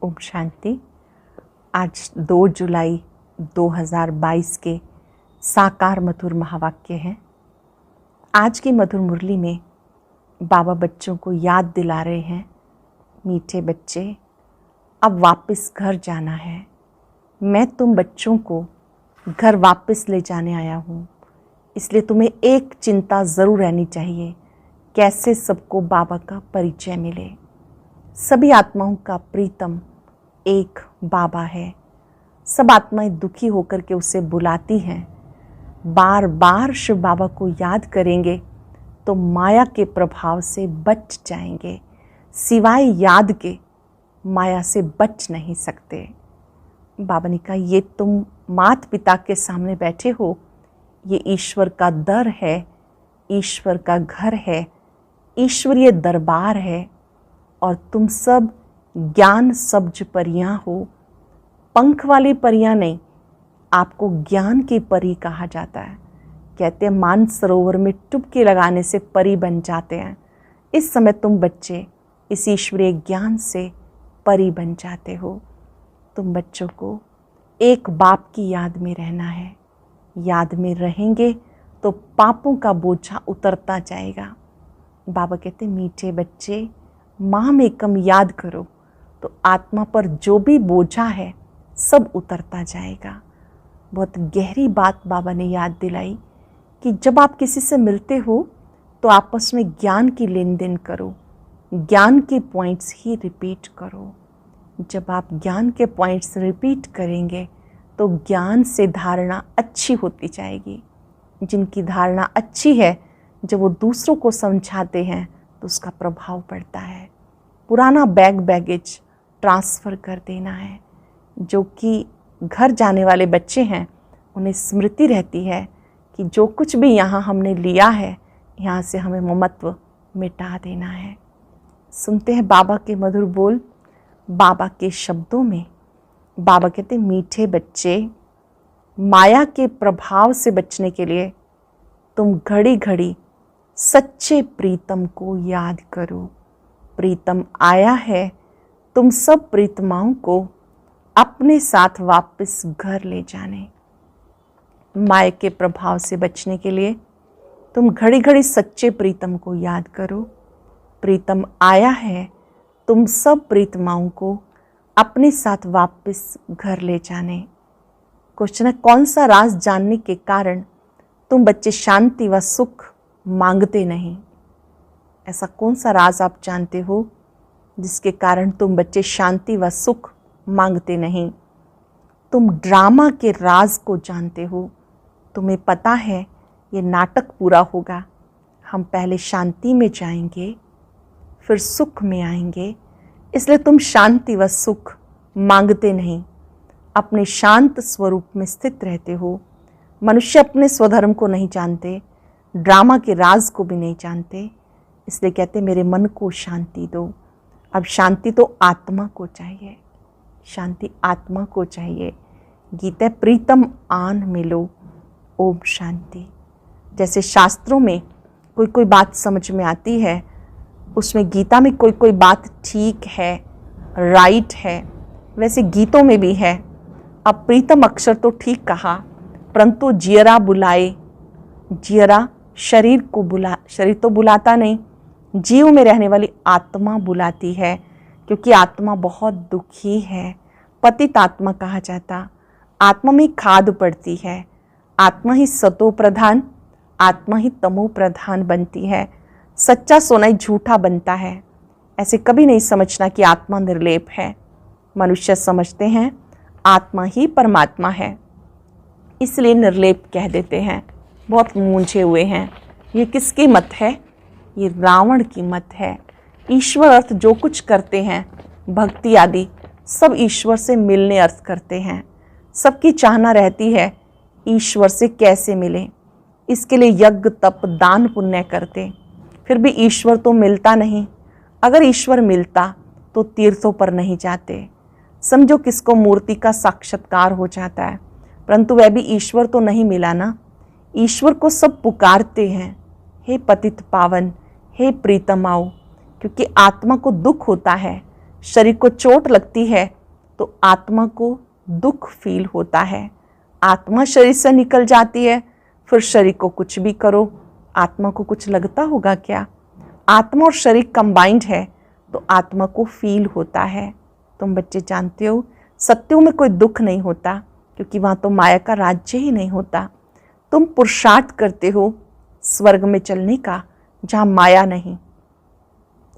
ओम शांति। आज 2 जुलाई 2022 के साकार मधुर महावाक्य हैं। आज की मधुर मुरली में बाबा बच्चों को याद दिला रहे हैं, मीठे बच्चे अब वापस घर जाना है। मैं तुम बच्चों को घर वापस ले जाने आया हूँ, इसलिए तुम्हें एक चिंता ज़रूर रहनी चाहिए, कैसे सबको बाबा का परिचय मिले। सभी आत्माओं का प्रीतम एक बाबा है। सब आत्माएं दुखी होकर के उसे बुलाती हैं। बार बार शिव बाबा को याद करेंगे तो माया के प्रभाव से बच जाएंगे। सिवाय याद के माया से बच नहीं सकते। बाबा ने कहा, ये तुम माता पिता के सामने बैठे हो, ये ईश्वर का दर है, ईश्वर का घर है, ईश्वरीय दरबार है और तुम सब ज्ञान सब्ज परियां हो। पंख वाली परियां नहीं, आपको ज्ञान की परी कहा जाता है। कहते हैं मानसरोवर में डुबकी लगाने से परी बन जाते हैं। इस समय तुम बच्चे इस ईश्वरीय ज्ञान से परी बन जाते हो। तुम बच्चों को एक बाप की याद में रहना है। याद में रहेंगे तो पापों का बोझा उतरता जाएगा। बाबा कहते मीठे बच्चे, माँ में कम याद करो तो आत्मा पर जो भी बोझा है सब उतरता जाएगा। बहुत गहरी बात बाबा ने याद दिलाई कि जब आप किसी से मिलते हो तो आपस में ज्ञान की लेन देन करो, ज्ञान के पॉइंट्स ही रिपीट करो। जब आप ज्ञान के पॉइंट्स रिपीट करेंगे तो ज्ञान से धारणा अच्छी होती जाएगी। जिनकी धारणा अच्छी है, जब वो दूसरों को समझाते हैं तो उसका प्रभाव पड़ता है। पुराना बैगेज ट्रांसफ़र कर देना है। जो कि घर जाने वाले बच्चे हैं, उन्हें स्मृति रहती है कि जो कुछ भी यहाँ हमने लिया है, यहाँ से हमें ममत्व मिटा देना है। सुनते हैं बाबा के मधुर बोल। बाबा के शब्दों में बाबा कहते मीठे बच्चे, माया के प्रभाव से बचने के लिए तुम घड़ी घड़ी सच्चे प्रीतम को याद करो। प्रीतम आया है तुम सब प्रीतमाओं को अपने साथ वापस घर ले जाने। माया के प्रभाव से बचने के लिए तुम घड़ी घड़ी सच्चे प्रीतम को याद करो। प्रीतम आया है तुम सब प्रीतमाओं को अपने साथ वापस घर ले जाने। क्वेश्चन है, कौन सा राज जानने के कारण तुम बच्चे शांति व सुख मांगते नहीं? ऐसा कौन सा राज आप जानते हो जिसके कारण तुम बच्चे शांति व सुख मांगते नहीं? तुम ड्रामा के राज को जानते हो। तुम्हें पता है ये नाटक पूरा होगा, हम पहले शांति में जाएंगे फिर सुख में आएंगे। इसलिए तुम शांति व सुख मांगते नहीं, अपने शांत स्वरूप में स्थित रहते हो। मनुष्य अपने स्वधर्म को नहीं जानते, ड्रामा के राज को भी नहीं जानते। इसलिए कहते मेरे मन को शांति दो। अब शांति तो आत्मा को चाहिए, शांति आत्मा को चाहिए। गीता प्रीतम आन मिलो। ओम शांति। जैसे शास्त्रों में कोई कोई बात समझ में आती है, उसमें गीता में कोई कोई बात ठीक है, राइट है, वैसे गीतों में भी है। अब प्रीतम अक्षर तो ठीक कहा, परंतु जियरा बुलाए, जियरा शरीर तो बुलाता नहीं, जीव में रहने वाली आत्मा बुलाती है, क्योंकि आत्मा बहुत दुखी है। पतित आत्मा कहा जाता। आत्मा में खाद पड़ती है। आत्मा ही सतो प्रधान, आत्मा ही तमो प्रधान बनती है। सच्चा सोना ही झूठा बनता है। ऐसे कभी नहीं समझना कि आत्मा निर्लेप है। मनुष्य समझते हैं आत्मा ही परमात्मा है, इसलिए निर्लेप कह देते हैं। बहुत मूंझे हुए हैं। ये किसकी मत है? ये रावण की मत है। ईश्वर अर्थ जो कुछ करते हैं, भक्ति आदि सब ईश्वर से मिलने अर्थ करते हैं। सबकी चाहना रहती है ईश्वर से कैसे मिले। इसके लिए यज्ञ तप दान पुण्य करते, फिर भी ईश्वर तो मिलता नहीं। अगर ईश्वर मिलता तो तीर्थों पर नहीं जाते। समझो किसको मूर्ति का साक्षात्कार हो जाता है, परंतु वह भी ईश्वर तो नहीं मिला ना। ईश्वर को सब पुकारते हैं, हे पतित पावन, हे प्रीतम आओ, क्योंकि आत्मा को दुख होता है, शरीर को चोट लगती है तो आत्मा को दुख फील होता है। आत्मा शरीर से निकल जाती है, फिर शरीर को कुछ भी करो, आत्मा को कुछ लगता होगा क्या? आत्मा और शरीर कंबाइंड है तो आत्मा को फील होता है। तुम बच्चे जानते हो सत्युग में कोई दुख नहीं होता, क्योंकि वहाँ तो माया का राज्य ही नहीं होता। तुम पुरुषार्थ करते हो स्वर्ग में चलने का, जहाँ माया नहीं।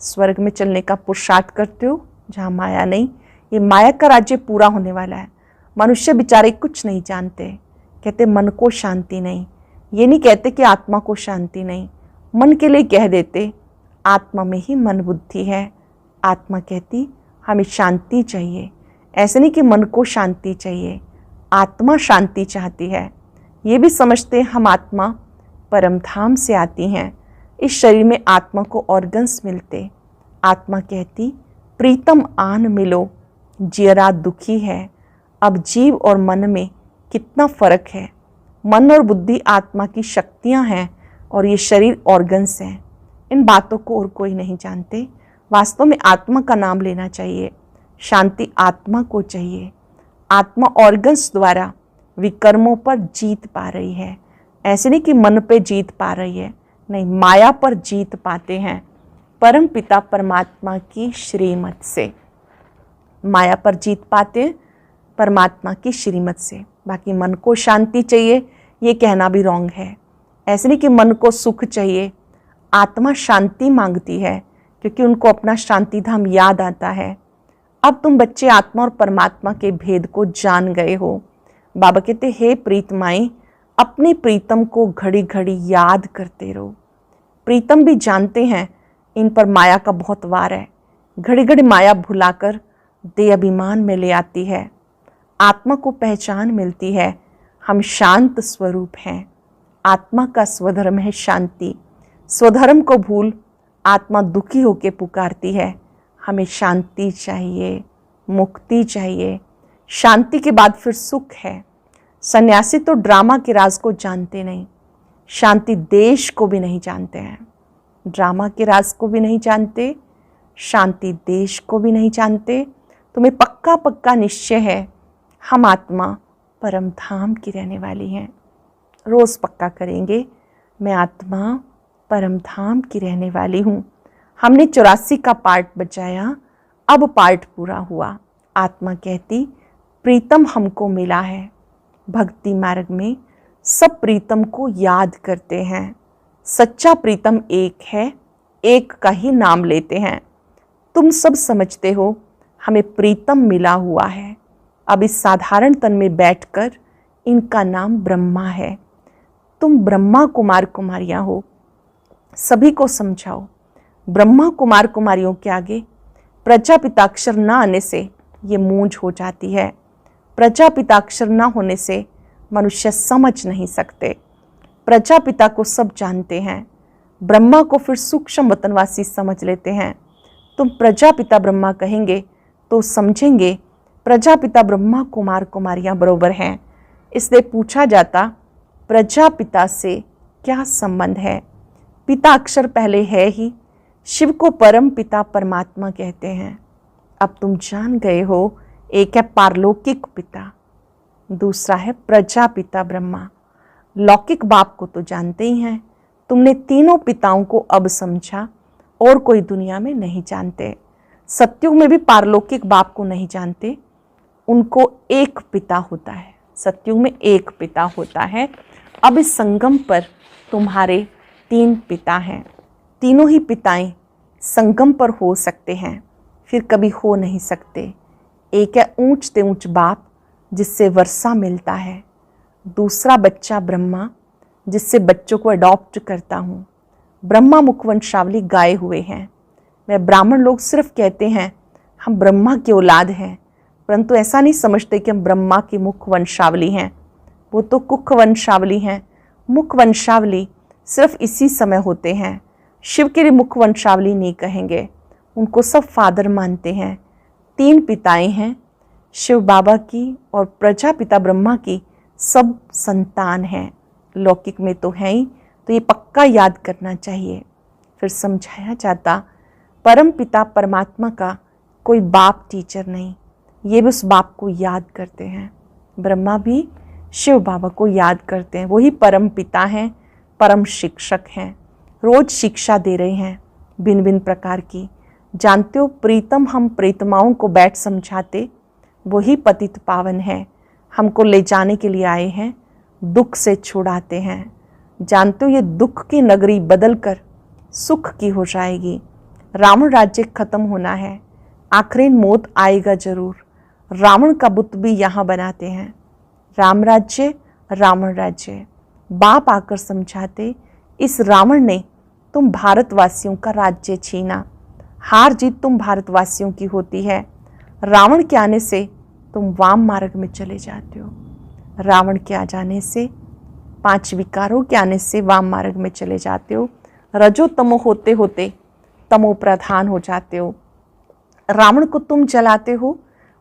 स्वर्ग में चलने का पुरुषार्थ करते हो जहाँ माया नहीं। ये माया का राज्य पूरा होने वाला है। मनुष्य बेचारे कुछ नहीं जानते, कहते मन को शांति नहीं। ये नहीं कहते कि आत्मा को शांति नहीं, मन के लिए कह देते आत्मा में ही मन बुद्धि है। आत्मा कहती हमें शांति चाहिए। ऐसे नहीं कि मन को शांति चाहिए, आत्मा शांति चाहती है। ये भी समझते हम आत्मा परम धाम से आती हैं। इस शरीर में आत्मा को ऑर्गन्स मिलते। आत्मा कहती प्रीतम आन मिलो, जियरा दुखी है। अब जीव और मन में कितना फर्क है। मन और बुद्धि आत्मा की शक्तियां हैं और ये शरीर ऑर्गन्स हैं। इन बातों को और कोई नहीं जानते। वास्तव में आत्मा का नाम लेना चाहिए। शांति आत्मा को चाहिए। आत्मा ऑर्गन्स द्वारा विकर्मों पर जीत पा रही है। ऐसे नहीं कि मन पे जीत पा रही है, नहीं, माया पर जीत पाते हैं परम पिता परमात्मा की श्रीमत से। माया पर जीत पाते हैं परमात्मा की श्रीमत से। बाकी मन को शांति चाहिए ये कहना भी रॉन्ग है। ऐसे नहीं कि मन को सुख चाहिए। आत्मा शांति मांगती है क्योंकि उनको अपना शांति धाम याद आता है। अब तुम बच्चे आत्मा और परमात्मा के भेद को जान गए हो। बाबा कहते हे प्रीतमाएं, अपने प्रीतम को घड़ी घड़ी याद करते रहो। प्रीतम भी जानते हैं इन पर माया का बहुत वार है। घड़ी घड़ी माया भुलाकर देह अभिमान में ले आती है। आत्मा को पहचान मिलती है, हम शांत स्वरूप हैं। आत्मा का स्वधर्म है शांति। स्वधर्म को भूल आत्मा दुखी होकर पुकारती है, हमें शांति चाहिए, मुक्ति चाहिए। शांति के बाद फिर सुख है। सन्यासी तो ड्रामा के राज को जानते नहीं, शांति देश को भी नहीं जानते हैं। ड्रामा के राज को भी नहीं जानते, शांति देश को भी नहीं जानते। तुम्हें पक्का पक्का निश्चय है हम आत्मा परम धाम की रहने वाली हैं। रोज़ पक्का करेंगे मैं आत्मा परम धाम की रहने वाली हूँ। हमने 84 का पार्ट बचाया, अब पार्ट पूरा हुआ। आत्मा कहती प्रीतम हमको मिला है। भक्ति मार्ग में सब प्रीतम को याद करते हैं। सच्चा प्रीतम एक है, एक का ही नाम लेते हैं। तुम सब समझते हो हमें प्रीतम मिला हुआ है। अब इस साधारण तन में बैठकर इनका नाम ब्रह्मा है। तुम ब्रह्मा कुमार कुमारियाँ हो। सभी को समझाओ। ब्रह्मा कुमार कुमारियों के आगे प्रजापिताक्षर न आने से ये मूंझ हो जाती है। प्रजापिताक्षर न होने से मनुष्य समझ नहीं सकते। प्रजापिता को सब जानते हैं, ब्रह्मा को फिर सूक्ष्म वतनवासी समझ लेते हैं। तुम प्रजापिता ब्रह्मा कहेंगे तो समझेंगे प्रजापिता ब्रह्मा कुमार कुमारियाँ बरोबर हैं। इसलिए पूछा जाता प्रजापिता से क्या संबंध है। पिता अक्षर पहले है ही। शिव को परम पिता परमात्मा कहते हैं। अब तुम जान गए हो, एक है पारलौकिक पिता, दूसरा है प्रजापिता ब्रह्मा। लौकिक बाप को तो जानते ही हैं। तुमने तीनों पिताओं को अब समझा, और कोई दुनिया में नहीं जानते। सत्युग में भी पारलौकिक बाप को नहीं जानते। उनको एक पिता होता है। सत्युग में एक पिता होता है। अब इस संगम पर तुम्हारे 3 पिता हैं। तीनों ही पिताएं संगम पर हो सकते हैं, फिर कभी हो नहीं सकते। एक है ऊंच से ऊंच बाप जिससे वर्षा मिलता है। दूसरा बच्चा ब्रह्मा जिससे बच्चों को अडॉप्ट करता हूँ। ब्रह्मा मुखवंशावली गाए हुए हैं। वह ब्राह्मण लोग सिर्फ कहते हैं हम ब्रह्मा की औलाद हैं, परंतु ऐसा नहीं समझते कि हम ब्रह्मा की मुखवंशावली हैं। वो तो कुख वंशावली हैं। मुखवंशावली सिर्फ इसी समय होते हैं। शिव के लिए मुखवंशावली नहीं कहेंगे, उनको सब फादर मानते हैं। 3 पिताएं हैं, शिव बाबा की और प्रजापिता ब्रह्मा की सब संतान हैं। लौकिक में तो हैं ही, तो ये पक्का याद करना चाहिए। फिर समझाया जाता परम पिता परमात्मा का कोई बाप टीचर नहीं, ये भी उस बाप को याद करते हैं। ब्रह्मा भी शिव बाबा को याद करते हैं। वही परम पिता हैं, परम शिक्षक हैं, रोज शिक्षा दे रहे हैं भिन्न भिन्न प्रकार की। जानते हो प्रीतम हम प्रीतमाओं को बैठ समझाते, वही पतित पावन है, हमको ले जाने के लिए आए हैं, दुख से छुड़ाते हैं। जानते हो ये दुख की नगरी बदल कर सुख की हो जाएगी। रावण राज्य खत्म होना है, आखिरी मौत आएगा जरूर। रावण का बुत भी यहाँ बनाते हैं। राम राज्य रावण राज्य। बाप आकर समझाते, इस रावण ने तुम भारतवासियों का राज्य छीना। हार जीत तुम भारतवासियों की होती है। रावण के आने से तुम वाम मार्ग में चले जाते हो। रावण के आ जाने से, 5 विकारों के आने से वाम मार्ग में चले जाते हो। रजो तमो होते होते तमो प्रधान हो जाते हो। रावण को तुम जलाते हो,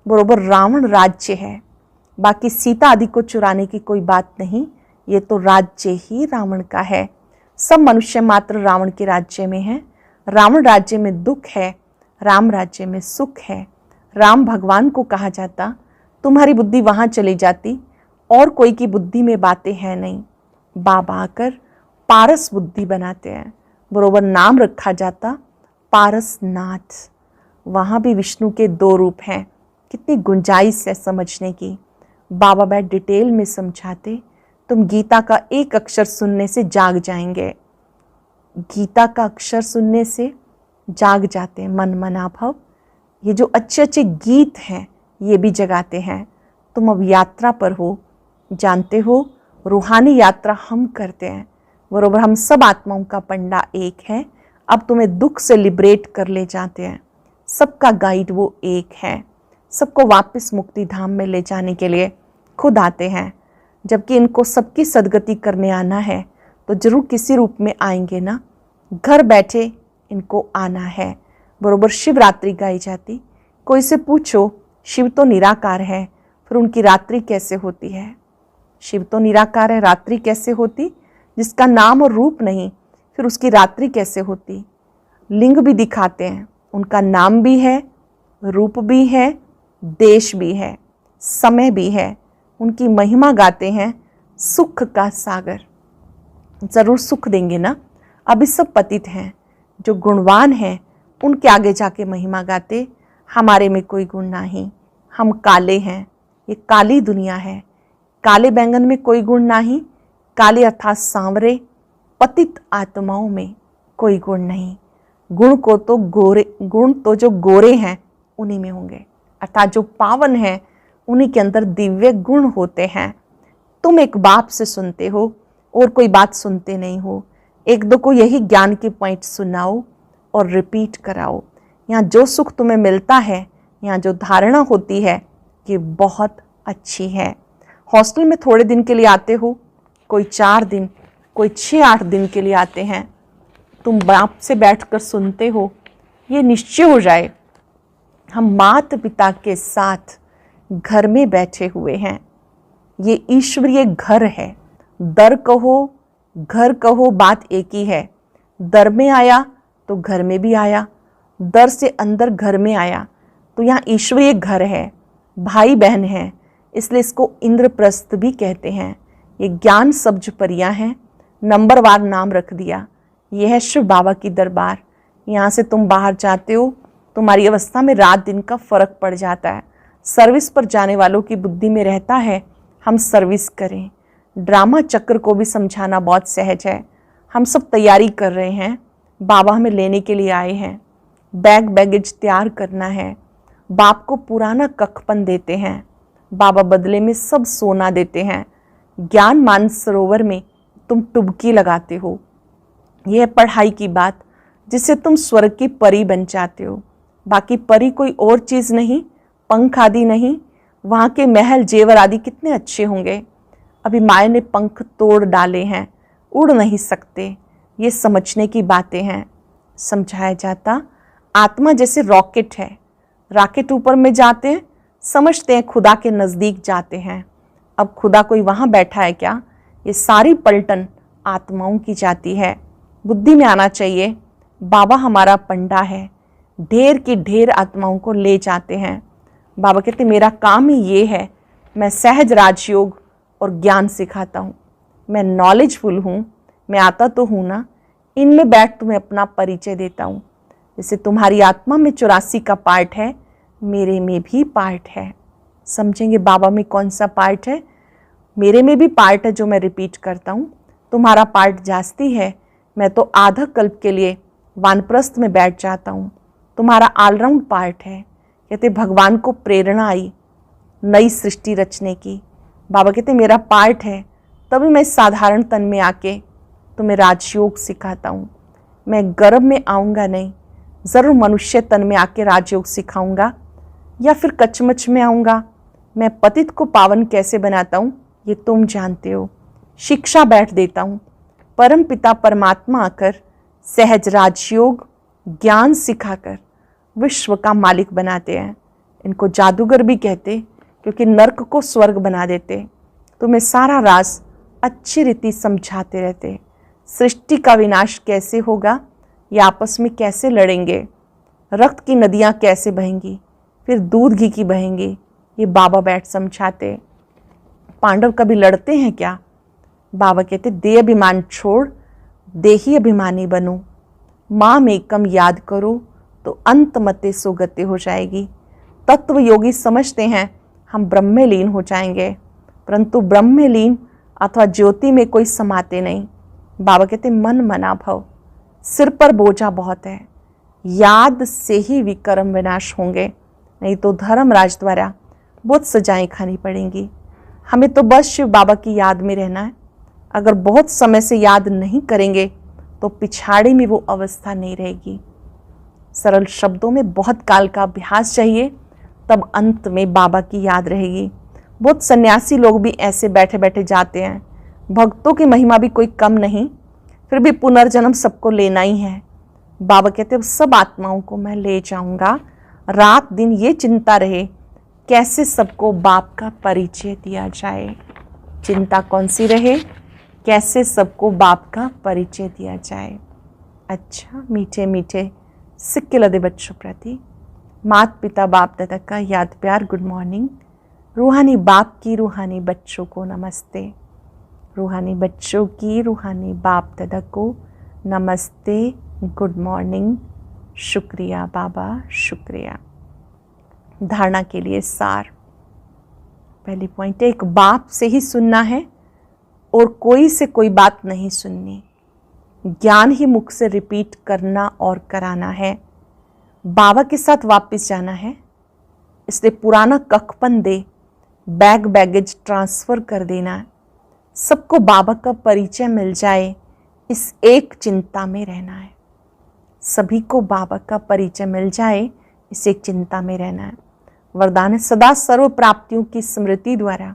बरोबर रावण राज्य है। बाकी सीता आदि को चुराने की कोई बात नहीं, ये तो राज्य ही रावण का है। सब मनुष्य मात्र रावण के राज्य में है। रावण राज्य में दुख है, राम राज्य में सुख है। राम भगवान को कहा जाता, तुम्हारी बुद्धि वहाँ चली जाती, और कोई की बुद्धि में बातें हैं नहीं। बाबा आकर पारस बुद्धि बनाते हैं, बरोबर नाम रखा जाता पारसनाथ। वहाँ भी विष्णु के 2 रूप हैं। कितनी गुंजाइश है समझने की। बाबा बैठ डिटेल में समझाते, तुम गीता का एक अक्षर सुनने से जाग जाएंगे। गीता का अक्षर सुनने से जाग जाते हैं मन मना भव। ये जो अच्छे अच्छे गीत हैं ये भी जगाते हैं। तुम अब यात्रा पर हो, जानते हो रूहानी यात्रा हम करते हैं, बरोबर हम सब आत्माओं का पंडा एक है। अब तुम्हें दुख से लिबरेट कर ले जाते हैं। सबका गाइड वो एक है, सबको वापस मुक्ति धाम में ले जाने के लिए खुद आते हैं। जबकि इनको सबकी सदगति करने आना है तो जरूर किसी रूप में आएंगे ना। घर बैठे इनको आना है। बरोबर शिवरात्रि गाई जाती। कोई से पूछो शिव तो निराकार है, फिर उनकी रात्रि कैसे होती है? शिव तो निराकार है, रात्रि कैसे होती? जिसका नाम और रूप नहीं, फिर उसकी रात्रि कैसे होती? लिंग भी दिखाते हैं, उनका नाम भी है, रूप भी है, देश भी है, समय भी है। उनकी महिमा गाते हैं, सुख का सागर। जरूर सुख देंगे ना। अभी सब पतित हैं, जो गुणवान हैं उनके आगे जाके महिमा गाते, हमारे में कोई गुण नहीं, हम काले हैं, ये काली दुनिया है। काले बैंगन में कोई गुण नहीं, काले अर्थात सांवरे पतित आत्माओं में कोई गुण नहीं। गुण तो जो गोरे हैं उन्हीं में होंगे, अर्थात जो पावन हैं उन्हीं के अंदर दिव्य गुण होते हैं। तुम एक बाप से सुनते हो और कोई बात सुनते नहीं हो। एक दो को यही ज्ञान के पॉइंट सुनाओ और रिपीट कराओ। यहाँ जो सुख तुम्हें मिलता है, यहाँ जो धारणा होती है, ये बहुत अच्छी है। हॉस्टल में थोड़े दिन के लिए आते हो, कोई 4 दिन, कोई 6-8 दिन के लिए आते हैं। तुम बाप से बैठकर सुनते हो, ये निश्चय हो जाए हम माता पिता के साथ घर में बैठे हुए हैं। ये ईश्वरीय घर है। दर कहो घर कहो, बात एक ही है। दर में आया तो घर में भी आया, दर से अंदर घर में आया, तो यहाँ ईश्वरीय घर है, भाई बहन है, इसलिए इसको इंद्रप्रस्थ भी कहते हैं। ये ज्ञान सब्ज परियां हैं, नंबरवार नाम रख दिया। यह है शिव बाबा की दरबार। यहाँ से तुम बाहर जाते हो, तुम्हारी अवस्था में रात दिन का फर्क पड़ जाता है। सर्विस पर जाने वालों की बुद्धि में रहता है हम सर्विस करें। ड्रामा चक्र को भी समझाना बहुत सहज है। हम सब तैयारी कर रहे हैं, बाबा हमें लेने के लिए आए हैं। बैगेज तैयार करना है। बाप को पुराना कखपन देते हैं, बाबा बदले में सब सोना देते हैं। ज्ञान मानसरोवर में तुम टुबकी लगाते हो। यह पढ़ाई की बात जिससे तुम स्वर्ग की परी बन जाते हो। बाकी परी कोई और चीज़ नहीं, पंख आदि नहीं। वहाँ के महल जेवर आदि कितने अच्छे होंगे। अभी माया ने पंख तोड़ डाले हैं, उड़ नहीं सकते। ये समझने की बातें हैं। समझाया जाता आत्मा जैसे रॉकेट है। रॉकेट ऊपर में जाते हैं, समझते हैं खुदा के नज़दीक जाते हैं। अब खुदा कोई वहाँ बैठा है क्या? ये सारी पलटन आत्माओं की जाती है। बुद्धि में आना चाहिए, बाबा हमारा पंडा है, ढेर की ढेर आत्माओं को ले जाते हैं। बाबा कहते मेरा काम ही ये है, मैं सहज राजयोग और ज्ञान सिखाता हूँ, मैं नॉलेजफुल हूँ, मैं आता तो हूँ ना, इनमें बैठ तुम्हें अपना परिचय देता हूँ। जैसे तुम्हारी आत्मा में 84 का पार्ट है, मेरे में भी पार्ट है। समझेंगे बाबा में कौन सा पार्ट है? मेरे में भी पार्ट है जो मैं रिपीट करता हूँ। तुम्हारा पार्ट जास्ती है, मैं तो आधा कल्प के लिए वानप्रस्थ में बैठ जाता हूँ। तुम्हारा ऑलराउंड पार्ट है। कहते भगवान को प्रेरणा आई नई सृष्टि रचने की। बाबा कहते मेरा पार्ट है, तभी मैं साधारण तन में आके तुम्हें राजयोग सिखाता हूँ। मैं गर्भ में आऊँगा नहीं, ज़रूर मनुष्य तन में आके राजयोग सिखाऊंगा, या फिर कचमच में आऊँगा। मैं पतित को पावन कैसे बनाता हूँ ये तुम जानते हो। शिक्षा बैठ देता हूँ। परम पिता परमात्मा आकर सहज राजयोग ज्ञान सिखाकर विश्व का मालिक बनाते हैं। इनको जादूगर भी कहते, क्योंकि नर्क को स्वर्ग बना देते। तुम्हें सारा राज अच्छी रीति समझाते रहते। सृष्टि का विनाश कैसे होगा, ये आपस में कैसे लड़ेंगे, रक्त की नदियाँ कैसे बहेंगी, फिर दूध घी की बहेंगी, ये बाबा बैठ समझाते। पांडव कभी लड़ते हैं क्या? बाबा कहते देह अभिमान छोड़ देही अभिमानी बनो, माम एकम याद करो तो अंत मते सुगति हो जाएगी। तत्व योगी समझते हैं हम ब्रह्म में लीन हो जाएंगे, परंतु ब्रह्म में लीन अथवा ज्योति में कोई समाते नहीं। बाबा कहते मन मना भव, सिर पर बोझा बहुत है, याद से ही विकर्म विनाश होंगे, नहीं तो धर्मराज द्वारा बहुत सजाएं खानी पड़ेंगी। हमें तो बस शिव बाबा की याद में रहना है। अगर बहुत समय से याद नहीं करेंगे तो पिछाड़ी में वो अवस्था नहीं रहेगी। सरल शब्दों में बहुत काल का अभ्यास चाहिए, तब अंत में बाबा की याद रहेगी। बहुत सन्यासी लोग भी ऐसे बैठे बैठे जाते हैं। भक्तों की महिमा भी कोई कम नहीं, फिर भी पुनर्जन्म सबको लेना ही है। बाबा कहते हैं सब आत्माओं को मैं ले जाऊंगा। रात दिन ये चिंता रहे कैसे सबको बाप का परिचय दिया जाए। चिंता कौन सी रहे? कैसे सबको बाप का परिचय दिया जाए। अच्छा, मीठे मीठे सिक्के लदे बच्चों प्रति माता पिता बाप दादा का याद प्यार गुड मॉर्निंग। रूहानी बाप की रूहानी बच्चों को नमस्ते। रूहानी बच्चों की रूहानी बाप दादा को नमस्ते, गुड मॉर्निंग, शुक्रिया बाबा, शुक्रिया। धारणा के लिए सार। पहली पॉइंट है, एक बाप से ही सुनना है और कोई से कोई बात नहीं सुननी। ज्ञान ही मुख से रिपीट करना और कराना है। बाबा के साथ वापस जाना है, इसलिए पुराना कखपन दे, बैग बैगेज ट्रांसफ़र कर देना। सबको बाबा का परिचय मिल जाए, इस एक चिंता में रहना है। सभी को बाबा का परिचय मिल जाए, इस एक चिंता में रहना है। वरदान है सदा सर्व प्राप्तियों की स्मृति द्वारा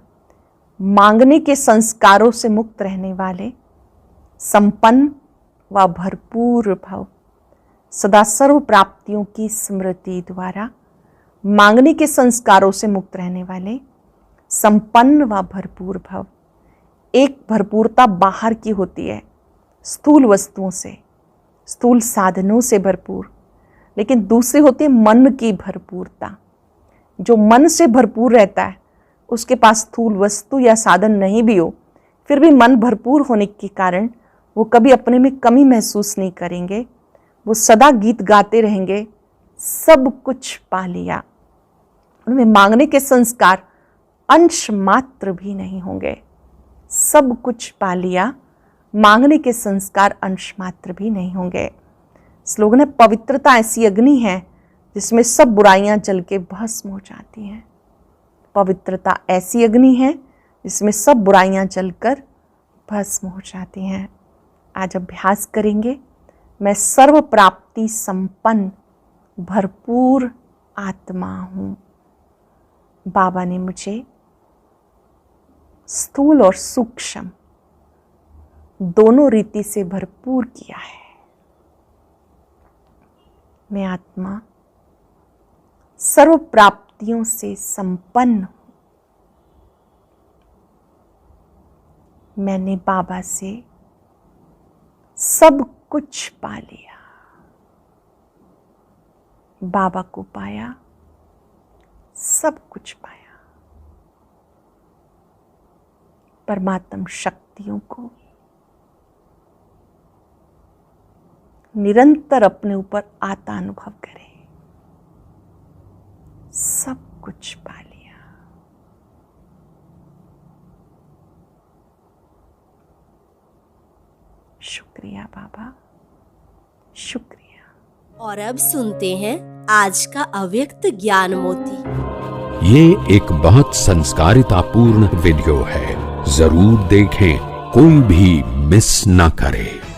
मांगने के संस्कारों से मुक्त रहने वाले संपन्न व भरपूर भव। सदा सर्व प्राप्तियों की स्मृति द्वारा मांगने के संस्कारों से मुक्त रहने वाले संपन्न व भरपूर भव। एक भरपूरता बाहर की होती है, स्थूल वस्तुओं से, स्थूल साधनों से भरपूर, लेकिन दूसरी होती है मन की भरपूरता। जो मन से भरपूर रहता है, उसके पास स्थूल वस्तु या साधन नहीं भी हो, फिर भी मन भरपूर होने के कारण वो कभी अपने में कमी महसूस नहीं करेंगे। वो सदा गीत गाते रहेंगे, सब कुछ पा लिया। उनमें मांगने के संस्कार अंश मात्र भी नहीं होंगे। सब कुछ पा लिया, मांगने के संस्कार अंश मात्र भी नहीं होंगे। स्लोगन है पवित्रता ऐसी अग्नि है जिसमें सब बुराइयां जल के भस्म हो जाती हैं। पवित्रता ऐसी अग्नि है जिसमें सब बुराइयां जलकर भस्म हो जाती हैं। आज अभ्यास करेंगे, मैं सर्व प्राप्ति संपन्न भरपूर आत्मा हूँ। बाबा ने मुझे स्थूल और सूक्ष्म दोनों रीति से भरपूर किया है। मैं आत्मा सर्व प्राप्तियों से संपन्न हूँ। मैंने बाबा से सब कुछ पा लिया। बाबा को पाया, सब कुछ पाया। परमात्म शक्तियों को निरंतर अपने ऊपर आता अनुभव करें। सब कुछ पा लिया। शुक्रिया बाबा, शुक्रिया। और अब सुनते हैं आज का अव्यक्त ज्ञान मोती। ये एक बहुत संस्कारितापूर्ण वीडियो है, जरूर देखें, कोई भी मिस ना करे।